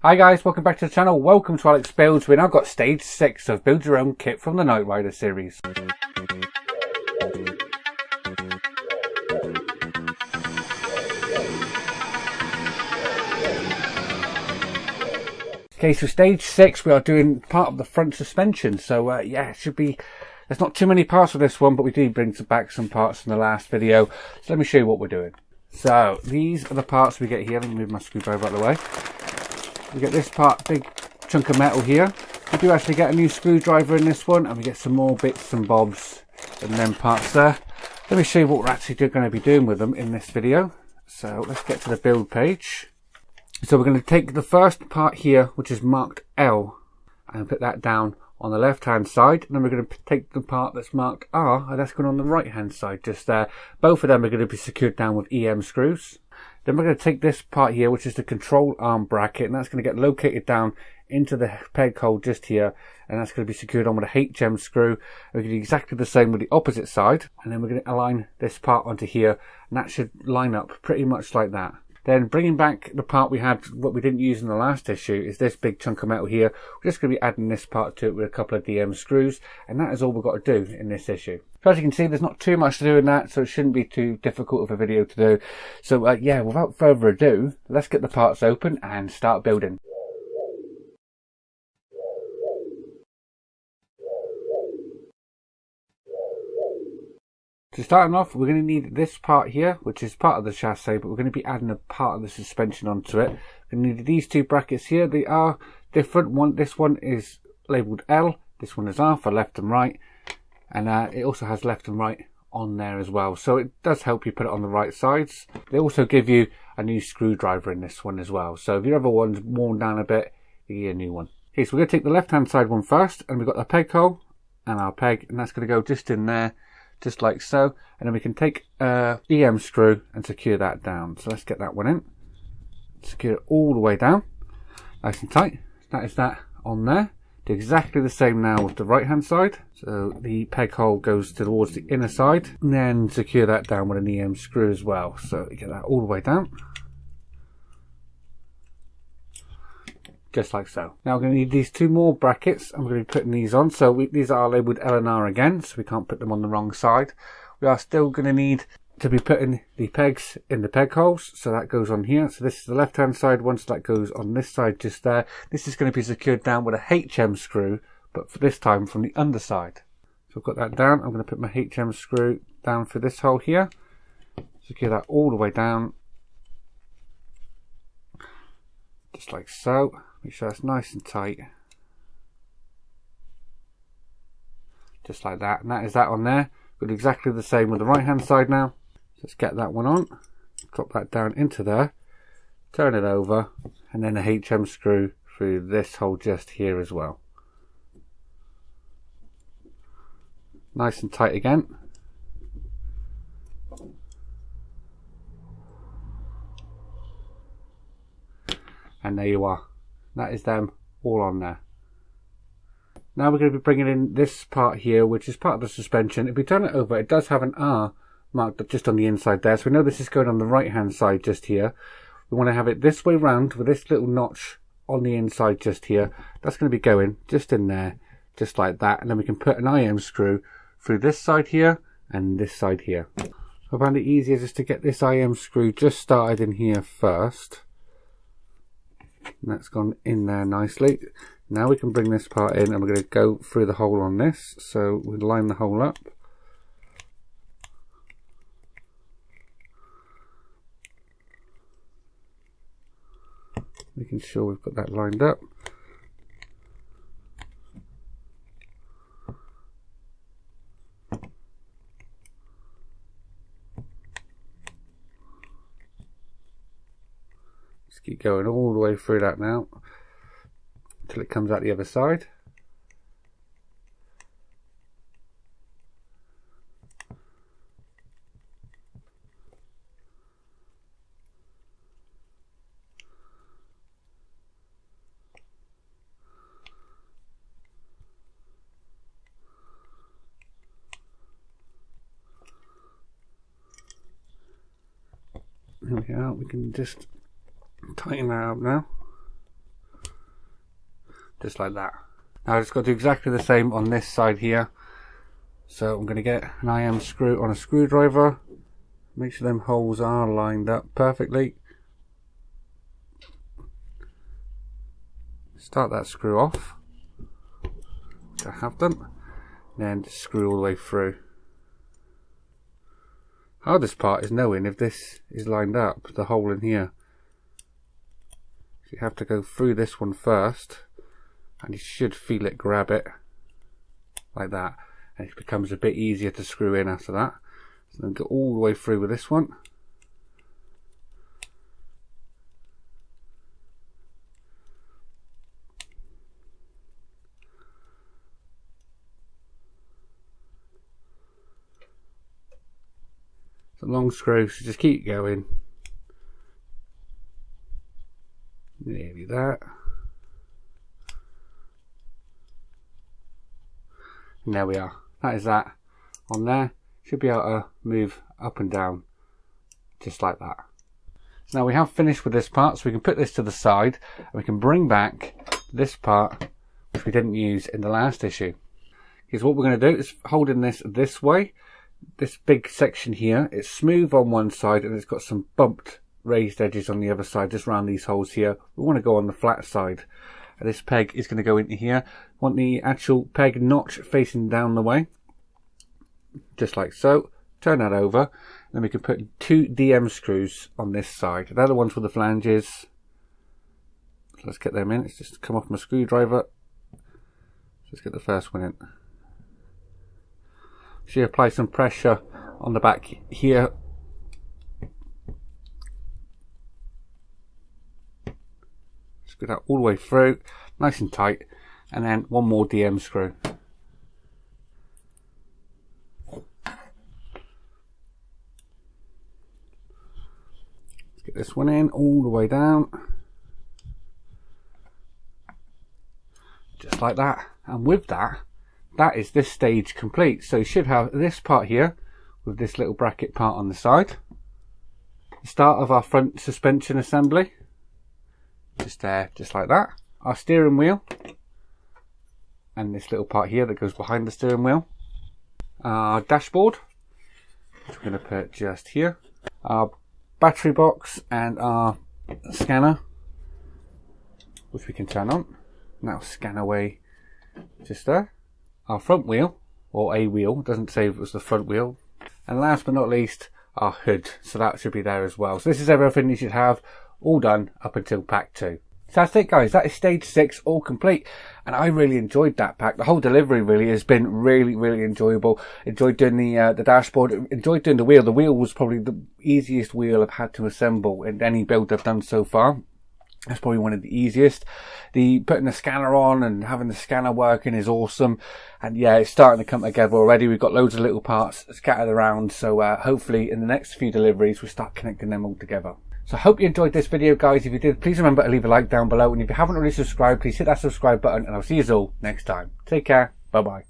Hi guys, welcome back to the channel. Welcome to Alex Builds. We've now got stage 6 of Build Your Own Kit from the Knightrider series. Okay, so stage 6 we are doing part of the front suspension. So yeah, it should be, there's not too many parts of this one, but we did bring back some parts from the last video. So let me show you what we're doing. So these are the parts we get here. Let me move my screwdriver out of the way. We get this part, big chunk of metal here. We do actually get a new screwdriver in this one, and we get some more bits and bobs and then parts there. Let me show you what we're actually going to be doing with them in this video. So let's get to the build page. So we're going to take the first part here, which is marked L, and put that down on the left hand side. And then we're going to take the part that's marked R, and that's going on the right hand side just there. Both of them are going to be secured down with EM screws. Then we're going to take this part here, which is the control arm bracket, and that's going to get located down into the peg hole just here, and that's going to be secured on with a HM screw. We're going to do exactly the same with the opposite side, and then we're going to align this part onto here, and that should line up pretty much like that. Then bringing back the part we had, what we didn't use in the last issue, is this big chunk of metal here. We're just going to be adding this part to it with a couple of DM screws, and that is all we've got to do in this issue. So as you can see, there's not too much to do in that, so it shouldn't be too difficult of a video to do. So yeah, without further ado, let's get the parts open and start building. So starting off, we're going to need this part here, which is part of the chassis, but we're going to be adding a part of the suspension onto it. We're going to need these two brackets here. They are different. This one is labelled L, this one is R for left and right, and it also has left and right on there as well. So it does help you put it on the right sides. They also give you a new screwdriver in this one as well. So if your other one's worn down a bit, you get a new one. Okay, so we're going to take the left hand side one first, and we've got the peg hole and our peg, and that's going to go just in there, just like so, and then we can take a EM screw and secure that down. So let's get that one in, secure it all the way down nice and tight. That is that on there. Do exactly the same now with the right hand side. So the peg hole goes towards the inner side, and then secure that down with an EM screw as well. So you get that all the way down, just like so. Now we're going to need these two more brackets. I'm going to be putting these on. So these are labelled L and R again, so we can't put them on the wrong side. We are still going to need to be putting the pegs in the peg holes, so that goes on here. So this is the left hand side one, so that goes on this side just there. This is going to be secured down with a HM screw, but for this time from the underside. So I've got that down. I'm going to put my HM screw down for this hole here, secure that all the way down, just like so. Make sure that's nice and tight, just like that, and that is that on there. We'll do exactly the same with the right hand side now. Let's get that one on, drop that down into there, turn it over, and then a HM screw through this hole just here as well. Nice and tight again. And there you are. That is them all on there. Now we're going to be bringing in this part here, which is part of the suspension. If we turn it over, it does have an R marked up just on the inside there. So we know this is going on the right hand side just here. We want to have it this way round with this little notch on the inside just here. That's going to be going just in there, just like that. And then we can put an IM screw through this side here and this side here. I found it easier just to get this IM screw just started in here first. And that's gone in there nicely. Now we can bring this part in, and we're going to go through the hole on this. So we'll line the hole up. Making sure we've got that lined up. Just keep going all the way through that now until it comes out the other side. There we are, we can just tighten that up now. just like that. Now I just got to do exactly the same on this side here. So I'm going to get an IM screw on a screwdriver, make sure them holes are lined up perfectly. Start that screw off, which I have done, and then screw all the way through. Hardest part is knowing if this is lined up, the hole in here. So you have to go through this one first, and you should feel it grab it, like that. And it becomes a bit easier to screw in after that. So then go all the way through with this one. It's a long screw, so just keep going. Nearly that. And there we are. That is that on there. Should be able to move up and down just like that. So now we have finished with this part, so we can put this to the side and we can bring back this part which we didn't use in the last issue. Because what we're going to do is holding this way. This big section here, it's smooth on one side and it's got some bumped raised edges on the other side, just around these holes here. We want to go on the flat side. And this peg is going to go into here. Want the actual peg notch facing down the way, just like so. Turn that over, then we can put 2 DM screws on this side. They're the ones with the flanges. So let's get them in. It's just come off my screwdriver. Let's get the first one in. So you apply some pressure on the back here. Screw that all the way through, nice and tight, and then one more DM screw. Let's get this one in all the way down, just like that. And with that, that is this stage complete. So you should have this part here with this little bracket part on the side. The start of our front suspension assembly. Just there, just like that. Our steering wheel. And this little part here that goes behind the steering wheel. Our dashboard, which we're going to put just here. Our battery box and our scanner, which we can turn on. Now scan away just there. Our front wheel, or a wheel, doesn't say if it was the front wheel. And last but not least, our hood, so that should be there as well. So this is everything you should have, all done up until pack 2. So that's it guys, that is stage 6 all complete, and I really enjoyed that pack. The whole delivery really has been really enjoyable. Enjoyed doing the dashboard, enjoyed doing the wheel. The wheel was probably the easiest wheel I've had to assemble in any build I've done so far. That's probably one of the easiest. The putting the scanner on and having the scanner working is awesome. And yeah, it's starting to come together already. We've got loads of little parts scattered around. So hopefully in the next few deliveries, we'll start connecting them all together. So I hope you enjoyed this video, guys. If you did, please remember to leave a like down below. And if you haven't already subscribed, please hit that subscribe button. And I'll see you all next time. Take care. Bye-bye.